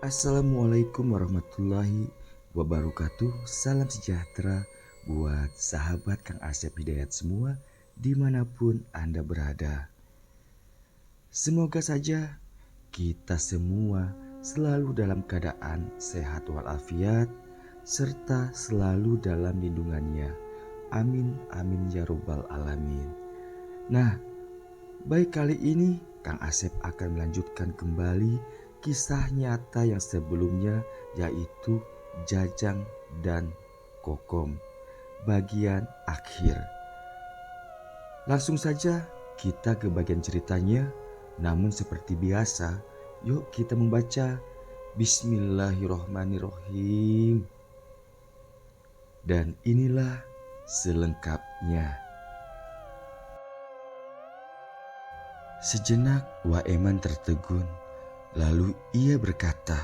Assalamualaikum warahmatullahi wabarakatuh. Salam sejahtera buat sahabat Kang Asep Hidayat semua dimanapun Anda berada. Semoga saja kita semua selalu dalam keadaan sehat walafiat serta selalu dalam lindungannya. Amin amin ya robbal alamin. Nah, baik kali ini Kang Asep akan melanjutkan kembali kisah nyata yang sebelumnya, yaitu Jajang dan Kokom bagian akhir. Langsung saja kita ke bagian ceritanya. Namun seperti biasa, yuk kita membaca Bismillahirrohmanirrohim. Dan inilah selengkapnya. Sejenak Waeman tertegun, lalu ia berkata,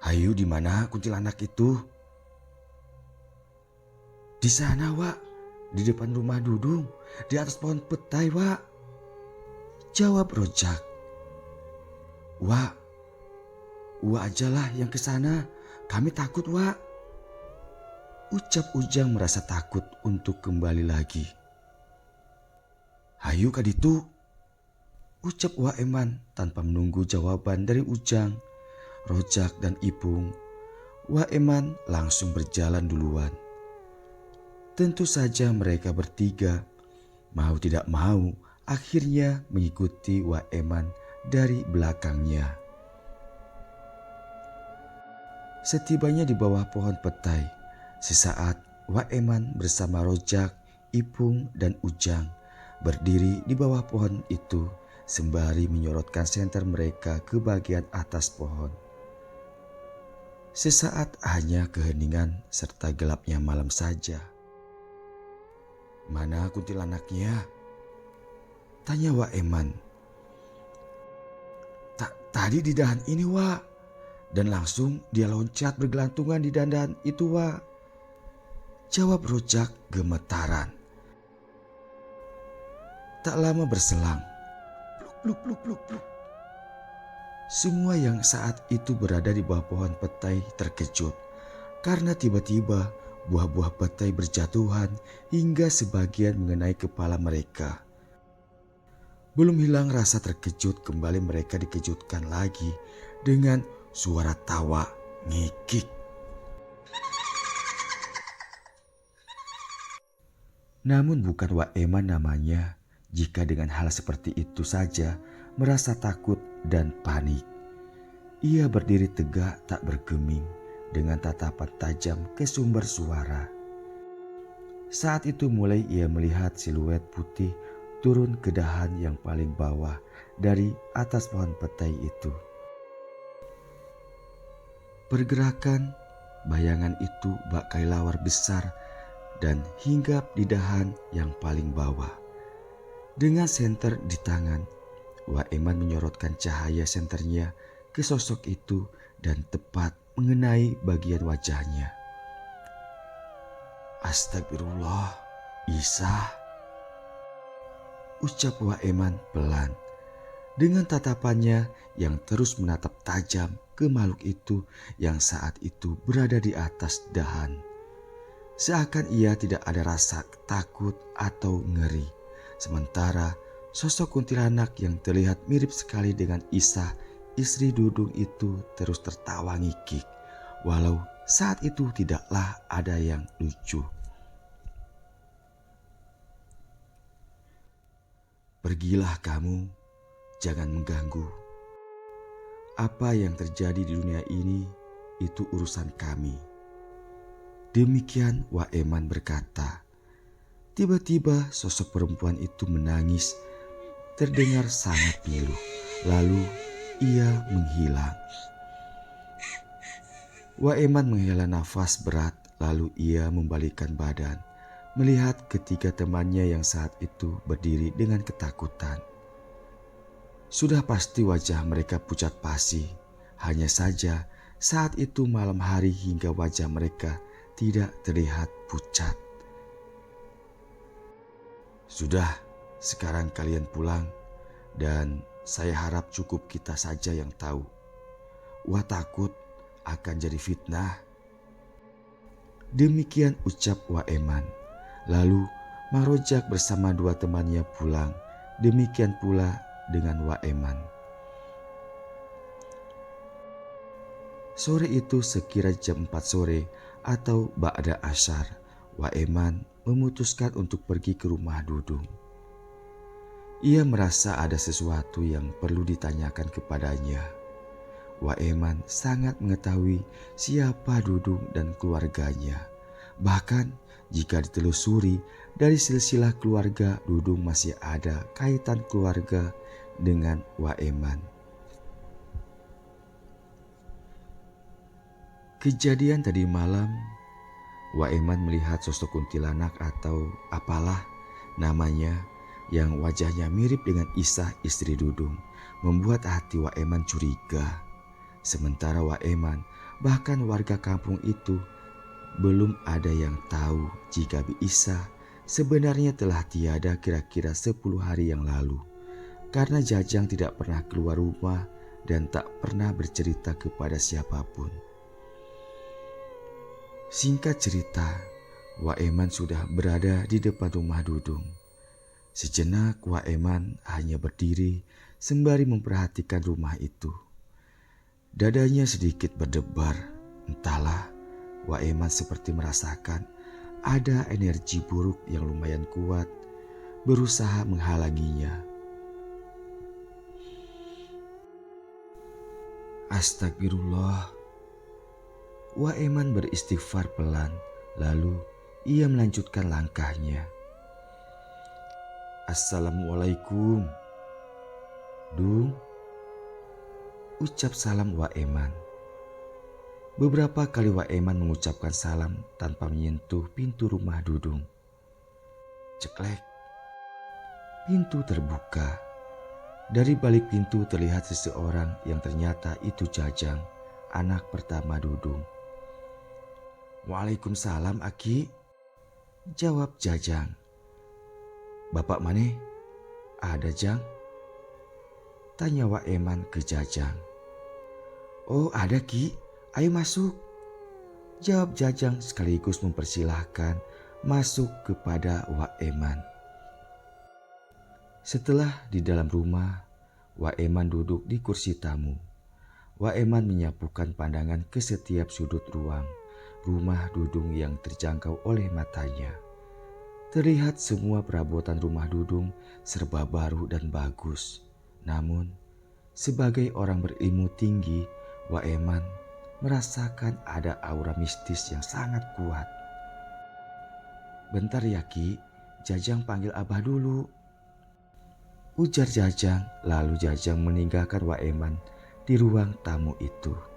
"Hayu, di mana kuntilanak itu?" "Di sana, Wak, di depan rumah Dudung, di atas pohon petai, Wak," jawab Rojak. "Wak, ajalah yang ke sana, kami takut, Wak," ucap Ujang merasa takut untuk kembali lagi. "Hayu kaditu," ucap Waeman tanpa menunggu jawaban dari Ujang, Rojak dan Ipung. Waeman langsung berjalan duluan. Tentu saja mereka bertiga mau tidak mau akhirnya mengikuti Waeman dari belakangnya. Setibanya di bawah pohon petai, sesaat Waeman bersama Rojak, Ipung dan Ujang berdiri di bawah pohon itu sembari menyorotkan senter mereka ke bagian atas pohon. Sesaat hanya keheningan serta gelapnya malam saja. "Mana kuntilanaknya?" tanya Waeman. Tadi di dahan ini, Wak. Dan langsung dia loncat bergelantungan di dahan itu, Wak," jawab Rojak gemetaran. Tak lama berselang, pluk pluk pluk pluk. Semua yang saat itu berada di bawah pohon petai terkejut karena tiba-tiba buah-buah petai berjatuhan hingga sebagian mengenai kepala mereka. Belum hilang rasa terkejut, kembali mereka dikejutkan lagi dengan suara tawa ngikik. Namun bukan Waeman namanya jika dengan hal seperti itu saja merasa takut dan panik. Ia berdiri tegak tak bergeming dengan tatapan tajam ke sumber suara. Saat itu mulai ia melihat siluet putih turun ke dahan yang paling bawah dari atas pohon petai itu. Pergerakan bayangan itu bak kelelawar besar dan hinggap di dahan yang paling bawah. Dengan senter di tangan, Waeman menyorotkan cahaya senternya ke sosok itu dan tepat mengenai bagian wajahnya. "Astagfirullah, Isa," ucap Waeman pelan. Dengan tatapannya yang terus menatap tajam ke makhluk itu yang saat itu berada di atas dahan. Seakan ia tidak ada rasa takut atau ngeri. Sementara sosok kuntilanak yang terlihat mirip sekali dengan Isa, istri Dudung itu terus tertawa ngikik. Walau saat itu tidaklah ada yang lucu. "Pergilah kamu, jangan mengganggu. Apa yang terjadi di dunia ini itu urusan kami," demikian Waeman berkata. Tiba-tiba sosok perempuan itu menangis, terdengar sangat pilu, lalu ia menghilang. Waeman menghela nafas berat, lalu ia membalikkan badan, melihat ketiga temannya yang saat itu berdiri dengan ketakutan. Sudah pasti wajah mereka pucat pasi. Hanya saja saat itu malam hari hingga wajah mereka tidak terlihat pucat. "Sudah, sekarang kalian pulang dan saya harap cukup kita saja yang tahu," Wak takut akan jadi fitnah. Demikian ucap Wak Eman. Lalu Mang Rojak bersama dua temannya pulang. Demikian pula dengan Wak Eman. Sore itu sekira jam 4 sore atau ba'da asyar, Wak Eman memutuskan untuk pergi ke rumah Dudung. Ia merasa ada sesuatu yang perlu ditanyakan kepadanya. Wak Eman sangat mengetahui siapa Dudung dan keluarganya. Bahkan jika ditelusuri dari silsilah keluarga Dudung masih ada kaitan keluarga dengan Wak Eman. Kejadian tadi malam, Wak Eman melihat sosok kuntilanak atau apalah namanya yang wajahnya mirip dengan Isah istri Dudung, membuat hati Wak Eman curiga. Sementara Wak Eman bahkan warga kampung itu belum ada yang tahu jika Bi Isah sebenarnya telah tiada kira-kira 10 hari yang lalu, karena Jajang tidak pernah keluar rumah dan tak pernah bercerita kepada siapapun. Singkat cerita, Wak Eman sudah berada di depan rumah Dudung. Sejenak Wak Eman hanya berdiri sembari memperhatikan rumah itu. Dadanya sedikit berdebar. Entahlah, Wak Eman seperti merasakan ada energi buruk yang lumayan kuat berusaha menghalanginya. Astagfirullah. Wak Eman beristighfar pelan, lalu ia melanjutkan langkahnya. Assalamualaikum. Dung, ucap salam Wak Eman. Beberapa kali Wak Eman mengucapkan salam tanpa menyentuh pintu rumah Dudung. Ceklek. Pintu terbuka. Dari balik pintu terlihat seseorang yang ternyata itu Jajang, anak pertama Dudung. Waalaikumsalam Aki, jawab Jajang. Bapak maneh? Ada Jang? Tanya Wak Eman ke Jajang. Oh ada Ki, ayo masuk, jawab Jajang sekaligus mempersilahkan masuk kepada Wak Eman. Setelah di dalam rumah, Wak Eman duduk di kursi tamu. Wak Eman menyapukan pandangan ke setiap sudut ruang rumah Dudung yang terjangkau oleh matanya. Terlihat semua perabotan rumah Dudung serba baru dan bagus. Namun, sebagai orang berilmu tinggi, Wak Eman merasakan ada aura mistis yang sangat kuat. Bentar ya Ki, Jajang panggil Abah dulu, ujar Jajang. Lalu Jajang meninggalkan Wak Eman di ruang tamu itu.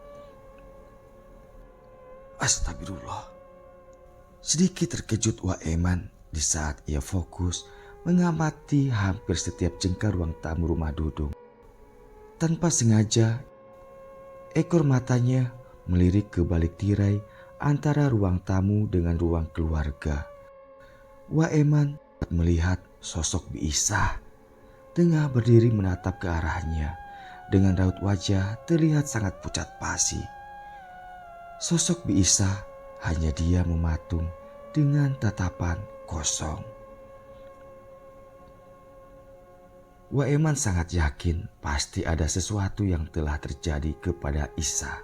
Astagfirullah. Sedikit terkejut Wak Eman di saat ia fokus mengamati hampir setiap jengkal ruang tamu rumah Dudung. Tanpa sengaja, ekor matanya melirik ke balik tirai antara ruang tamu dengan ruang keluarga. Wak Eman melihat sosok Bi Isah tengah berdiri menatap ke arahnya. Dengan raut wajah terlihat sangat pucat pasi. Sosok Bi Isah hanya dia mematung dengan tatapan kosong. Wak Eman sangat yakin pasti ada sesuatu yang telah terjadi kepada Isah.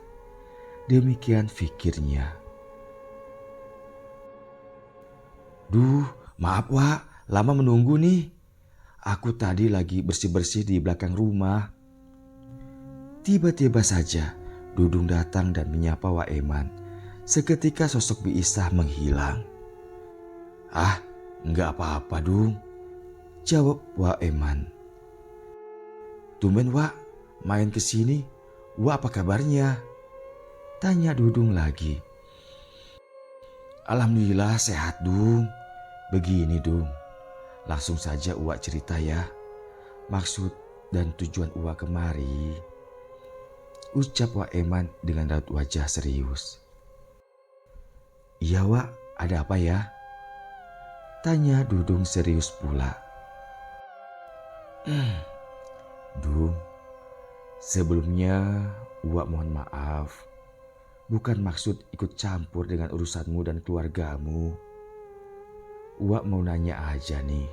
Demikian pikirnya. Duh, maaf Wak, lama menunggu nih. Aku tadi lagi bersih-bersih di belakang rumah. Tiba-tiba saja Dudung datang dan menyapa Wak Eman. Seketika sosok Bi Isah menghilang. Ah, enggak apa-apa Dung, jawab Wak Eman. Tumben Wak, main ke sini. Wak apa kabarnya? Tanya Dudung lagi. Alhamdulillah sehat Dung. Begini Dung, langsung saja Uwak cerita ya. Maksud dan tujuan Uwak kemari, ucap Wak Eman dengan raut wajah serius. Iya Wak, ada apa ya? Tanya Dudung serius pula. Dung, sebelumnya Uwak mohon maaf. Bukan maksud ikut campur dengan urusanmu dan keluargamu. Uwak mau nanya aja nih.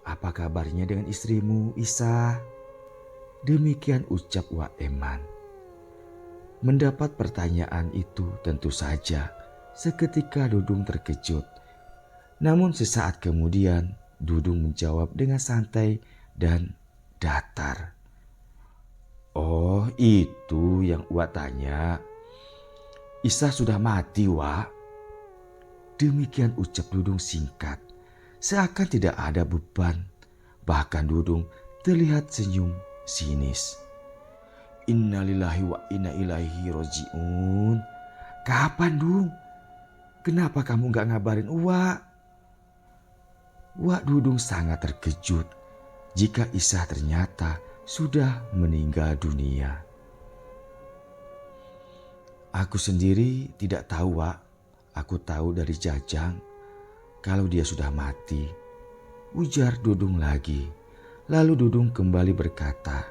Apa kabarnya dengan istrimu, Isa? Demikian ucap Wak Eman. Mendapat pertanyaan itu tentu saja seketika Dudung terkejut. Namun sesaat kemudian Dudung menjawab dengan santai dan datar. Oh, itu yang Wak tanya. Isa sudah mati, Wak. Demikian ucap Dudung singkat, seakan tidak ada beban. Bahkan Dudung terlihat senyum sinis. Innalillahi wa inna ilaihi roji'un. Kapan, Dung? Kenapa kamu gak ngabarin Uwak? Wak Dudung sangat terkejut jika Isa ternyata sudah meninggal dunia. Aku sendiri tidak tahu, Wak. Aku tahu dari Jajang kalau dia sudah mati. Ujar Dudung lagi. Lalu Dudung kembali berkata,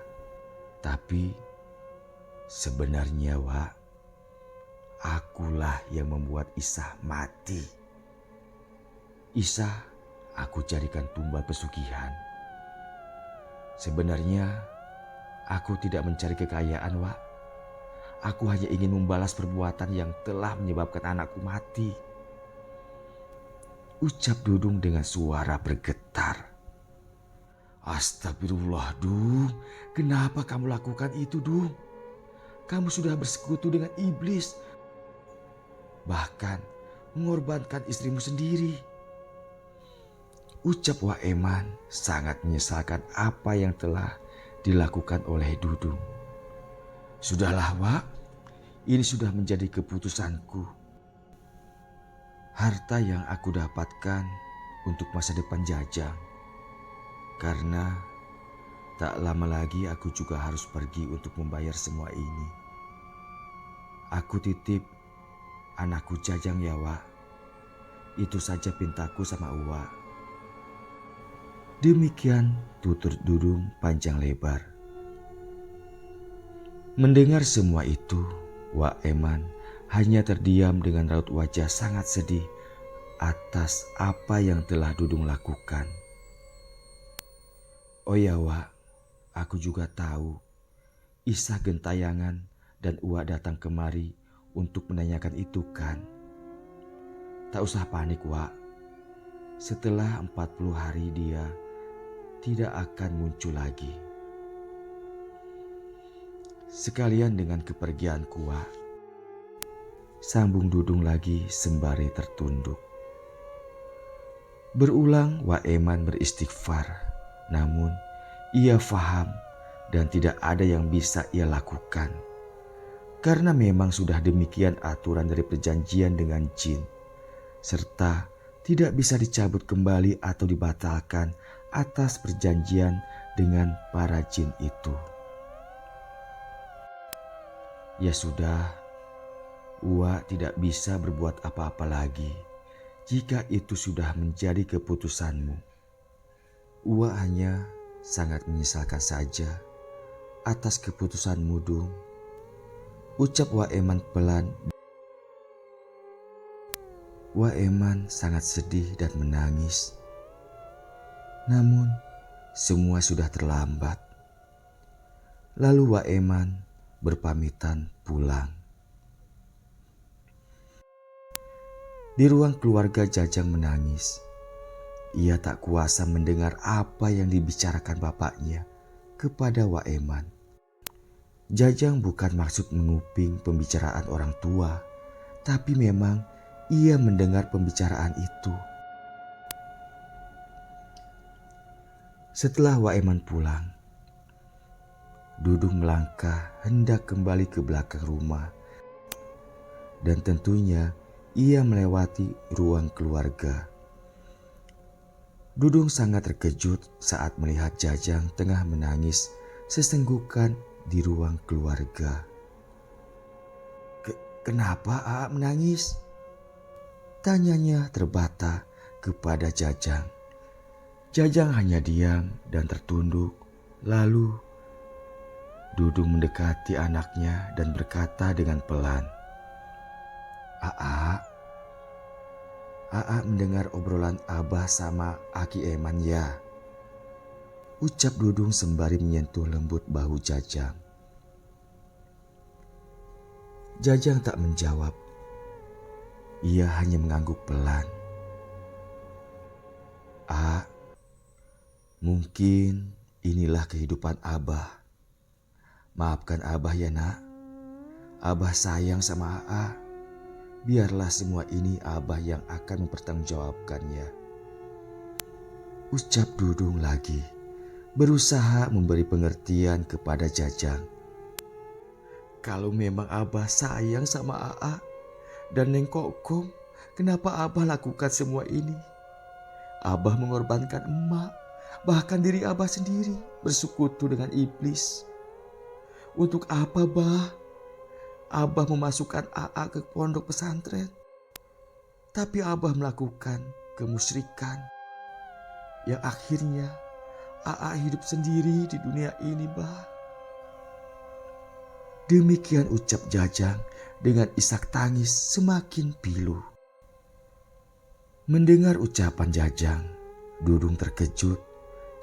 tapi sebenarnya, Wak, akulah yang membuat Isa mati. Isa aku jadikan tumbal pesugihan. Sebenarnya aku tidak mencari kekayaan, Wak. Aku hanya ingin membalas perbuatan yang telah menyebabkan anakku mati. Ucap Dudung dengan suara bergetar. Astagfirullah, Dung. Kenapa kamu lakukan itu, Dung? Kamu sudah bersekutu dengan iblis. Bahkan mengorbankan istrimu sendiri. Ucap Wak Eman sangat menyesalkan apa yang telah dilakukan oleh Dudung. Sudahlah, Wak. Ini sudah menjadi keputusanku. Harta yang aku dapatkan untuk masa depan Jajang. Karena tak lama lagi aku juga harus pergi untuk membayar semua ini. Aku titip anakku Jajang ya, Wak. Itu saja pintaku sama Uwak. Demikian tutur Dudung panjang lebar. Mendengar semua itu, Wak Eman hanya terdiam dengan raut wajah sangat sedih atas apa yang telah Dudung lakukan. Oh ya, Wak, aku juga tahu Isa gentayangan dan Uwak datang kemari untuk menanyakan itu kan. Tak usah panik, Wak. Setelah 40 hari dia tidak akan muncul lagi. Sekalian dengan kepergianku, Wak. Sambung Dudung lagi sembari tertunduk. Berulang Wak Eman beristighfar, namun ia faham dan tidak ada yang bisa ia lakukan. Karena memang sudah demikian aturan dari perjanjian dengan jin, serta tidak bisa dicabut kembali atau dibatalkan atas perjanjian dengan para jin itu. Ya sudah, Uwak tidak bisa berbuat apa-apa lagi jika itu sudah menjadi keputusanmu. Uwak hanya sangat menyesalkan saja atas keputusanmu, Dung. Ucap Wak Eman pelan. Wak Eman sangat sedih dan menangis. Namun semua sudah terlambat. Lalu Wak Eman berpamitan pulang. Di ruang keluarga Jajang menangis. Ia tak kuasa mendengar apa yang dibicarakan bapaknya kepada Wak Eman. Jajang bukan maksud menguping pembicaraan orang tua, tapi memang ia mendengar pembicaraan itu. Setelah Wak Eman pulang, Dudung melangkah hendak kembali ke belakang rumah. Dan tentunya ia melewati ruang keluarga. Dudung sangat terkejut saat melihat Jajang tengah menangis sesenggukan di ruang keluarga. Kenapa Aa menangis? Tanyanya terbata kepada Jajang. Jajang hanya diam dan tertunduk. Lalu Dudung mendekati anaknya dan berkata dengan pelan, "Aa, Aa mendengar obrolan Abah sama Aki Eman ya?" Ucap Dudung sembari menyentuh lembut bahu Jajang. Jajang tak menjawab. Ia hanya mengangguk pelan. Mungkin inilah kehidupan Abah. Maafkan Abah ya nak. Abah sayang sama Aa. Biarlah semua ini Abah yang akan mempertanggungjawabkannya. Ucap Dudung lagi, berusaha memberi pengertian kepada Jajang. Kalau memang Abah sayang sama Aa dan Neng Kokom, kenapa Abah lakukan semua ini? Abah mengorbankan emak, bahkan diri Abah sendiri bersekutu dengan iblis. Untuk apa, Bah? Abah memasukkan Aa ke pondok pesantren, tapi Abah melakukan kemusyrikan yang akhirnya Aa hidup sendiri di dunia ini, Bah. Demikian ucap Jajang dengan isak tangis semakin pilu. Mendengar ucapan Jajang, Dudung terkejut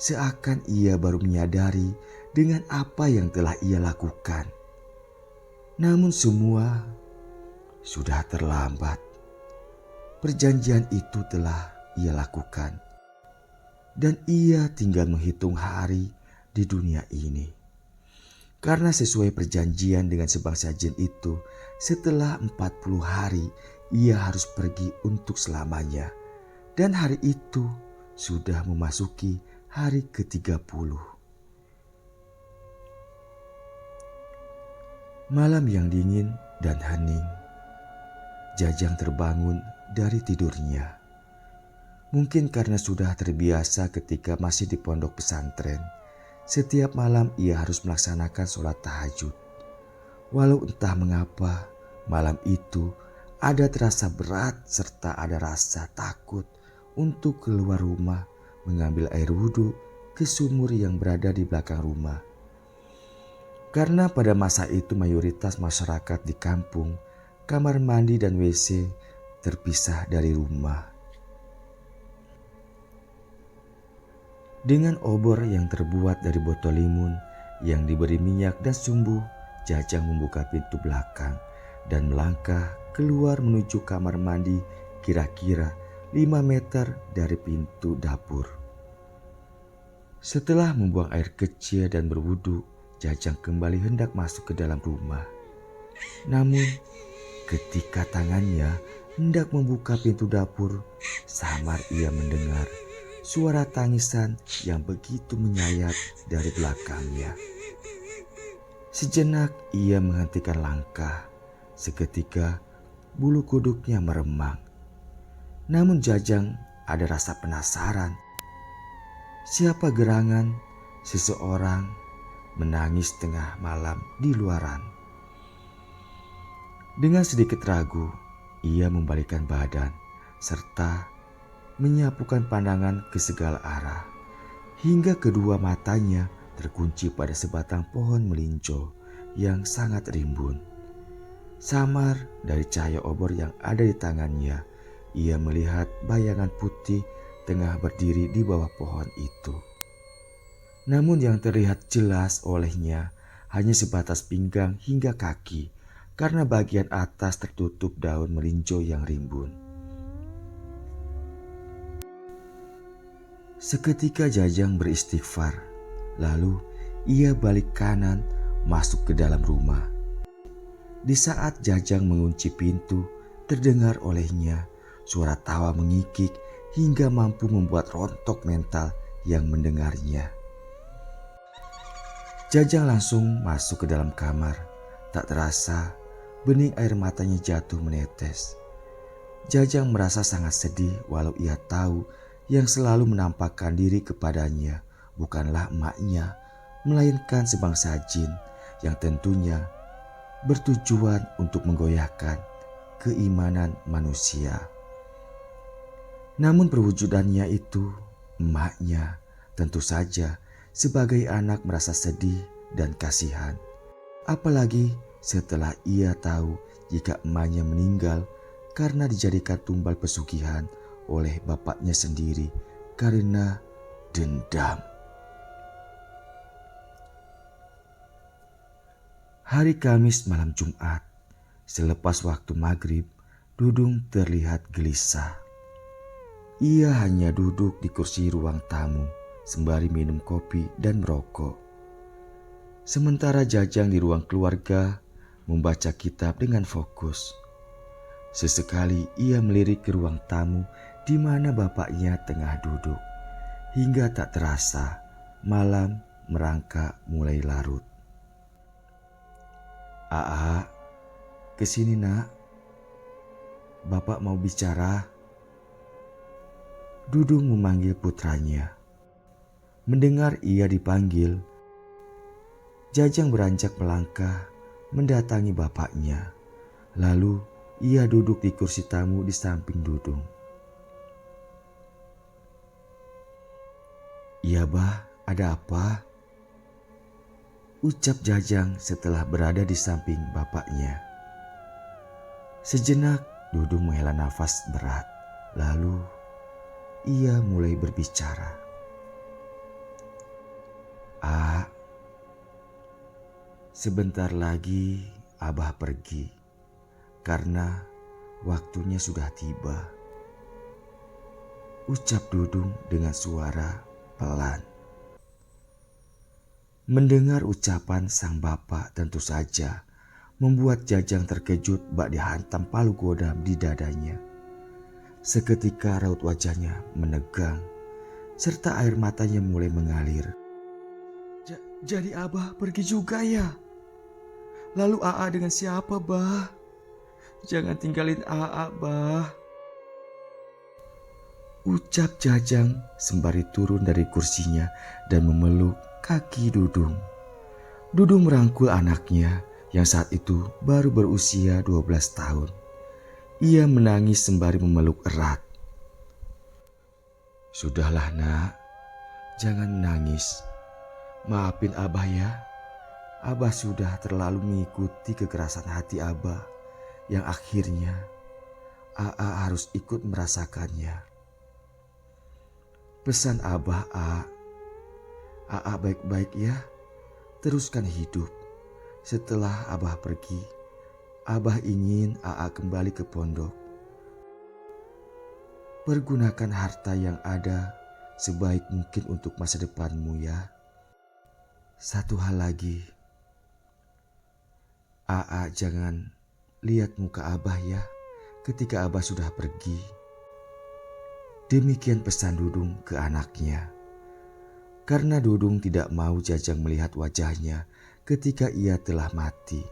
seakan ia baru menyadari dengan apa yang telah ia lakukan. Namun semua sudah terlambat. Perjanjian itu telah ia lakukan dan ia tinggal menghitung hari di dunia ini. Karena sesuai perjanjian dengan sebangsa jin itu, setelah 40 hari ia harus pergi untuk selamanya. Dan hari itu sudah memasuki hari ke-30. Malam yang dingin dan hening. Jajang terbangun dari tidurnya. Mungkin karena sudah terbiasa ketika masih di pondok pesantren. Setiap malam ia harus melaksanakan sholat tahajud. Walau entah mengapa malam itu ada terasa berat serta ada rasa takut untuk keluar rumah mengambil air wudhu ke sumur yang berada di belakang rumah. Karena pada masa itu mayoritas masyarakat di kampung, kamar mandi dan WC terpisah dari rumah. Dengan obor yang terbuat dari botol limun yang diberi minyak dan sumbu, Jajang membuka pintu belakang dan melangkah keluar menuju kamar mandi kira-kira 5 meter dari pintu dapur. Setelah membuang air kecil dan berwudu, Jajang kembali hendak masuk ke dalam rumah. Namun ketika tangannya hendak membuka pintu dapur, samar ia mendengar suara tangisan yang begitu menyayat dari belakangnya. Sejenak ia menghentikan langkah. Seketika bulu kuduknya meremang. Namun Jajang ada rasa penasaran. Siapa gerangan seseorang menangis tengah malam di luaran. Dengan sedikit ragu, ia membalikkan badan serta menyapukan pandangan ke segala arah, hingga kedua matanya terkunci pada sebatang pohon melinjo yang sangat rimbun. Samar dari cahaya obor yang ada di tangannya, ia melihat bayangan putih tengah berdiri di bawah pohon itu. Namun yang terlihat jelas olehnya hanya sebatas pinggang hingga kaki, karena bagian atas tertutup daun melinjo yang rimbun. Seketika Jajang beristighfar, lalu ia balik kanan masuk ke dalam rumah. Di saat Jajang mengunci pintu, terdengar olehnya suara tawa mengikik hingga mampu membuat rontok mental yang mendengarnya. Jajang langsung masuk ke dalam kamar. Tak terasa bening air matanya jatuh menetes. Jajang merasa sangat sedih walau ia tahu yang selalu menampakkan diri kepadanya bukanlah emaknya, melainkan sebangsa jin yang tentunya bertujuan untuk menggoyahkan keimanan manusia. Namun perwujudannya itu, emaknya tentu saja sebagai anak merasa sedih dan kasihan. Apalagi setelah ia tahu jika emaknya meninggal karena dijadikan tumbal pesugihan oleh bapaknya sendiri karena dendam. Hari Kamis malam Jumat, selepas waktu maghrib, Dudung terlihat gelisah. Ia hanya duduk di kursi ruang tamu sembari minum kopi dan merokok. Sementara Jajang di ruang keluarga membaca kitab dengan fokus. Sesekali ia melirik ke ruang tamu di mana bapaknya tengah duduk. Hingga tak terasa malam merangkak mulai larut. "Aa, kesini nak. Bapak mau bicara." Dudung memanggil putranya. Mendengar ia dipanggil, Jajang beranjak melangkah mendatangi bapaknya. Lalu ia duduk di kursi tamu di samping Dudung. "Iya bah, ada apa?" ucap Jajang setelah berada di samping bapaknya. Sejenak Dudung menghela nafas berat. Lalu ia mulai berbicara. Sebentar lagi Abah pergi karena waktunya sudah tiba," ucap Dudung dengan suara pelan. Mendengar ucapan sang bapak tentu saja membuat Jajang terkejut bak dihantam palu godam di dadanya. Seketika raut wajahnya menegang serta air matanya mulai mengalir. Jadi Abah pergi juga ya? Lalu Aa dengan siapa, Bah? Jangan tinggalin Aa, Bah, ucap Jajang sembari turun dari kursinya dan memeluk kaki Dudung. Dudung merangkul anaknya yang saat itu baru berusia 12 tahun. Ia menangis sembari memeluk erat. "Sudahlah nak, jangan menangis. Maafin Abah ya. Abah sudah terlalu mengikuti kekerasan hati Abah yang akhirnya Aa harus ikut merasakannya. Pesan Abah, Aa baik-baik ya. Teruskan hidup. Setelah Abah pergi, Abah ingin Aa kembali ke pondok. Pergunakan harta yang ada sebaik mungkin untuk masa depanmu ya. Satu hal lagi, Aa jangan lihat muka Abah ya ketika Abah sudah pergi." Demikian pesan Dudung ke anaknya. Karena Dudung tidak mau Jajang melihat wajahnya ketika ia telah mati.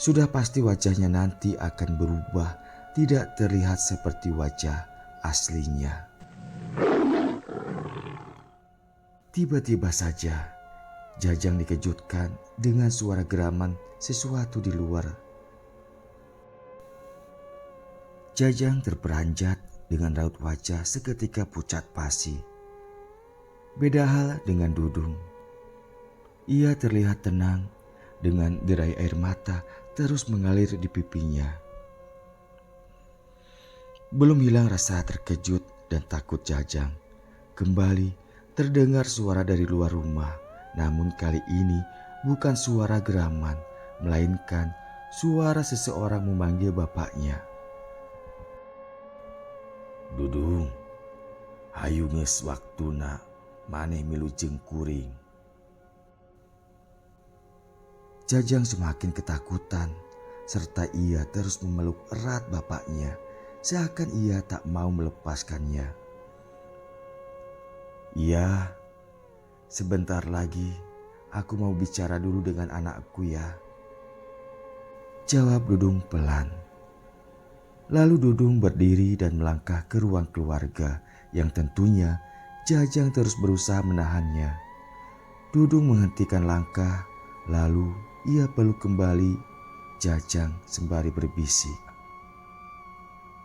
Sudah pasti wajahnya nanti akan berubah, tidak terlihat seperti wajah aslinya. Tiba-tiba saja Jajang dikejutkan dengan suara geraman sesuatu di luar. Jajang terperanjat dengan raut wajah seketika pucat pasi. Beda hal dengan Dudung. Ia terlihat tenang dengan derai air mata terus mengalir di pipinya. Belum hilang rasa terkejut dan takut Jajang. Kembali terdengar suara dari luar rumah. Namun kali ini bukan suara geraman, melainkan suara seseorang memanggil bapaknya. "Dudung, hayu geus waktuna maneh milu jengkuring." Jajang semakin ketakutan serta ia terus memeluk erat bapaknya seakan ia tak mau melepaskannya. "Iya, sebentar lagi aku mau bicara dulu dengan anakku ya," jawab Dudung pelan. Lalu Dudung berdiri dan melangkah ke ruang keluarga yang tentunya Jajang terus berusaha menahannya. Dudung menghentikan langkah, lalu ia peluk kembali Jajang sembari berbisik.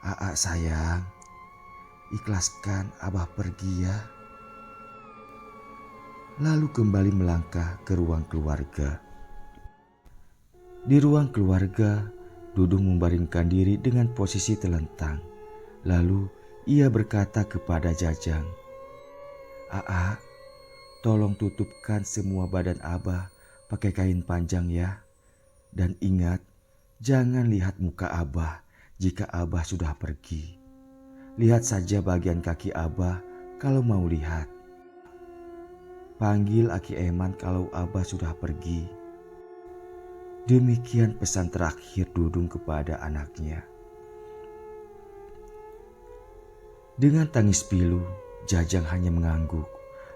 "Aa sayang, ikhlaskan Abah pergi ya." lalu kembali melangkah ke ruang keluarga. Di ruang keluarga, Dudung membaringkan diri dengan posisi telentang. Lalu ia berkata kepada Jajang, "Aa, tolong tutupkan semua badan Abah pakai kain panjang ya. Dan ingat, jangan lihat muka Abah jika Abah sudah pergi. Lihat saja bagian kaki Abah kalau mau lihat. Panggil Aki Eman kalau Abah sudah pergi." Demikian pesan terakhir Dudung kepada anaknya. Dengan tangis pilu, Jajang hanya mengangguk.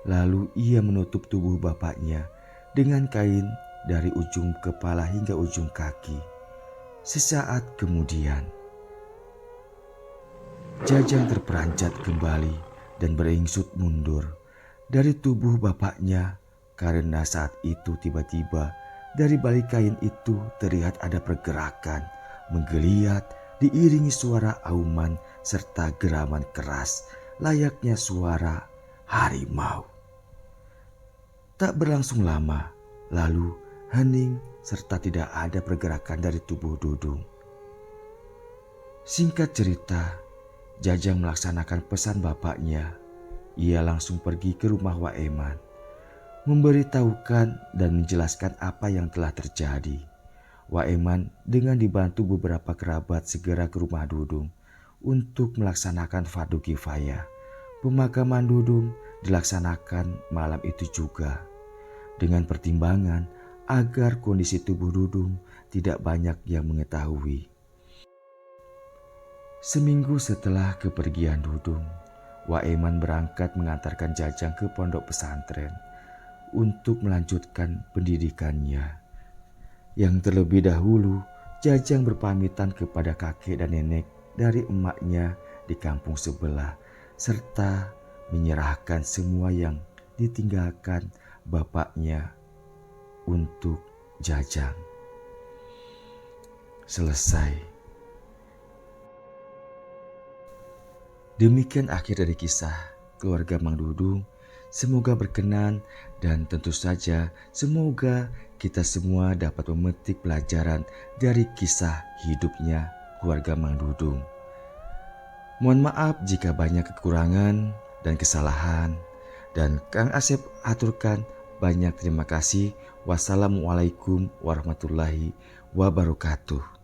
Lalu ia menutup tubuh bapaknya dengan kain dari ujung kepala hingga ujung kaki. Sesaat kemudian, Jajang terperanjat kembali dan beringsut mundur dari tubuh bapaknya karena saat itu tiba-tiba dari balik kain itu terlihat ada pergerakan menggeliat diiringi suara auman serta geraman keras layaknya suara harimau. Tak berlangsung lama, lalu hening serta tidak ada pergerakan dari tubuh Dudung. Singkat cerita, Jajang melaksanakan pesan bapaknya. Ia langsung pergi ke rumah Wak Eman, memberitahukan dan menjelaskan apa yang telah terjadi. Wak Eman dengan dibantu beberapa kerabat segera ke rumah Dudung untuk melaksanakan fardu kifayah. Pemakaman Dudung dilaksanakan malam itu juga, dengan pertimbangan agar kondisi tubuh Dudung tidak banyak yang mengetahui. Seminggu setelah kepergian Dudung, Wak Eman berangkat mengantarkan Jajang ke pondok pesantren untuk melanjutkan pendidikannya. Yang terlebih dahulu, Jajang berpamitan kepada kakek dan nenek dari emaknya di kampung sebelah, serta menyerahkan semua yang ditinggalkan bapaknya untuk Jajang. Selesai. Demikian akhir dari kisah keluarga Mang Dudung. Semoga berkenan dan tentu saja semoga kita semua dapat memetik pelajaran dari kisah hidupnya keluarga Mang Dudung. Mohon maaf jika banyak kekurangan dan kesalahan, dan Kang Asep aturkan banyak terima kasih. Wassalamualaikum warahmatullahi wabarakatuh.